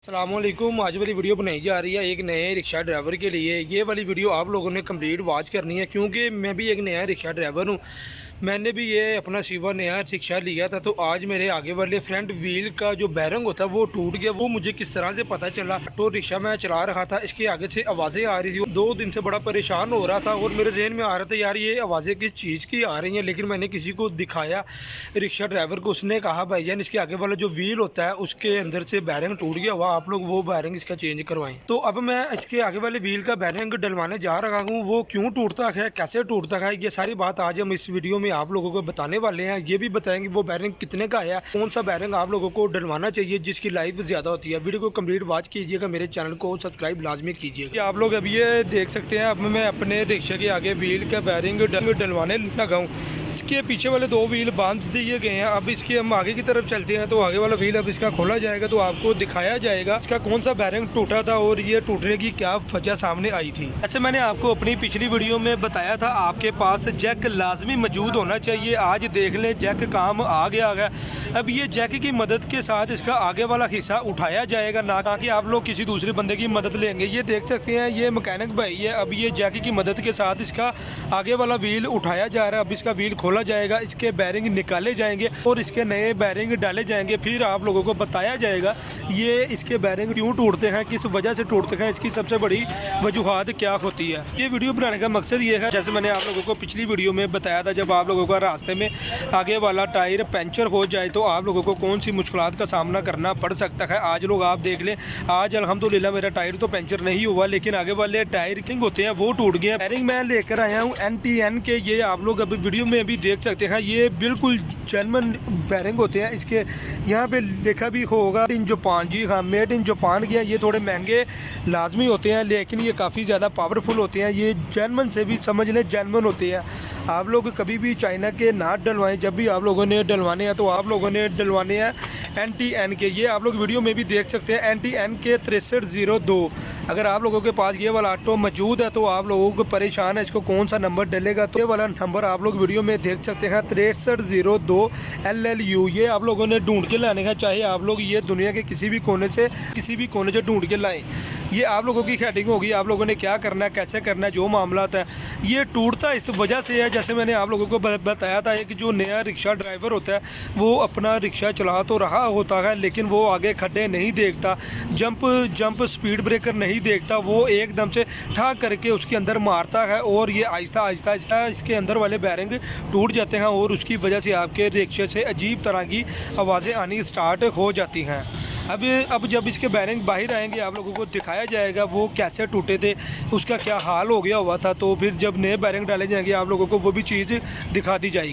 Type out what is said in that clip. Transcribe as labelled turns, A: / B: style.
A: अस्सलामुअलैकुम। आज वाली वीडियो बनाई जा रही है एक नए रिक्शा ड्राइवर के लिए। ये वाली वीडियो आप लोगों ने कंप्लीट वॉच करनी है क्योंकि मैं भी एक नया रिक्शा ड्राइवर हूँ। मैंने भी ये अपना शिवा नया रिक्शा लिया था, तो आज मेरे आगे वाले फ्रंट व्हील का जो बैरंग होता है वो टूट गया। वो मुझे किस तरह से पता चला, तो रिक्शा मैं चला रहा था, इसके आगे से आवाज़ें आ रही थी। 2 दिन से बड़ा परेशान हो रहा था और मेरे जहन में आ रहा था यार ये आवाज़ें किस चीज़ की आ रही हैं। लेकिन मैंने किसी को दिखाया रिक्शा ड्राइवर को, उसने कहा भाईजान इसके आगे वाला जो व्हील होता है उसके अंदर से बैरंग टूट गया हुआ, आप लोग वो बैरंग इसका चेंज करवाएं। तो अब मैं इसके आगे वाले व्हील का बैरंग डलवाने जा रहा हूँ। वो क्यों टूटता है, कैसे टूटता है, ये सारी बात आज हम इस वीडियो में आप लोगों को बताने वाले हैं। ये भी बताएंगे वो बैरंग कितने का आया, कौन सा बैरंग आप लोगों को डलवाना चाहिए जिसकी लाइफ ज़्यादा होती है। वीडियो को कंप्लीट वॉच कीजिएगा, मेरे चैनल को सब्सक्राइब लाजमी कीजिएगा। आप लोग अभी ये देख सकते हैं, अब मैं अपने रिक्शे के आगे व्हील का बैरंग डलवाने लगा हूँ। इसके पीछे वाले 2 व्हील बांध दिए गए हैं। अब इसके हम आगे की तरफ चलते हैं, तो आगे वाला व्हील अब इसका खोला जाएगा तो आपको दिखाया जाएगा इसका कौन सा बैरंग टूटा था और ये टूटने की क्या वजह सामने आई थी। अच्छा, मैंने आपको अपनी पिछली वीडियो में बताया था आपके पास जैक लाजमी मौजूद होना चाहिए। आज देख लें जैक काम आ गया है। अब ये जैक की मदद के साथ इसका आगे वाला हिस्सा उठाया जाएगा, ना कि आप लोग किसी दूसरे बंदे की मदद लेंगे। ये देख सकते हैं ये मैकेनिक भाई है। अब ये जैक की मदद के साथ इसका आगे वाला व्हील उठाया जा रहा है। अब इसका व्हील खोला जाएगा, इसके बैरिंग निकाले जाएंगे और इसके नए बैरिंग डाले जाएंगे। फिर आप लोगों को बताया जाएगा ये इसके बैरिंग क्यों टूटते हैं, किस वजह से टूटते हैं, इसकी सबसे बड़ी वजूहात क्या होती है। ये वीडियो बनाने का मकसद ये है, जैसे मैंने आप लोगों को पिछली वीडियो में बताया था, जब आप लोगों का रास्ते में आगे वाला टायर पंचर हो जाए तो आप लोगों को कौन सी मुश्किलात का सामना करना पड़ सकता है। आज लोग आप देख लें, आज अल्हम्दुलिल्लाह मेरा टायर तो पंचर नहीं हुआ, लेकिन आगे वाले टायर किंग होते हैं वो टूट गए। बैरिंग मैं लेकर आया हूँ NTN के। ये आप लोग अभी वीडियो में भी देख सकते हैं, ये बिल्कुल जेन्युइन बैरिंग होते हैं। इसके यहाँ पे लिखा भी होगा इन जापान। जी हाँ, मेड इन जापान के। ये थोड़े महंगे लाजमी होते हैं, लेकिन ये काफ़ी ज़्यादा पावरफुल होते हैं। ये जेन्युइन से भी समझ लें जेन्युइन होते हैं। आप लोग कभी भी चाइना के ना डलवाएं। जब भी आप लोगों ने डलवाने हैं तो आप लोगों ने डलवाने हैं NTN के। ये आप लोग वीडियो में भी देख सकते हैं NTN के 6302। अगर आप लोगों के पास ये वाला ऑटो मौजूद है तो आप लोगों को परेशान है इसको कौन सा नंबर डलेगा, तो ये वाला नंबर आप लोग वीडियो में देख सकते हैं 6302 LLU। ये आप लोगों ने ढूंढ के लाने का, चाहे आप लोग ये दुनिया के किसी भी कोने से ढूंढ के लाएं। ये आप लोगों की हेडिंग होगी, आप लोगों ने क्या करना है, कैसे करना है, जो मामला है। ये टूटता इस वजह से है, जैसे मैंने आप लोगों को बताया था कि जो नया रिक्शा ड्राइवर होता है वो अपना रिक्शा चला तो रहा होता है, लेकिन वो आगे खड्डे नहीं देखता, जंप स्पीड ब्रेकर नहीं देखता। वो एकदम से ठाक करके उसके अंदर मारता है और ये आहिस्ता आहिस्ता इसके अंदर वाले बैरिंग टूट जाते हैं और उसकी वजह से आपके रिक्शे से अजीब तरह की आवाज़ें आनी स्टार्ट हो जाती हैं। अब जब इसके बैरिंग बाहर आएंगे आप लोगों को दिखाया जाएगा वो कैसे टूटे थे, उसका क्या हाल हो गया हुआ था। तो फिर जब नए बैरिंग डाले जाएंगे आप लोगों को वो भी चीज़ दिखा दी जाएगी।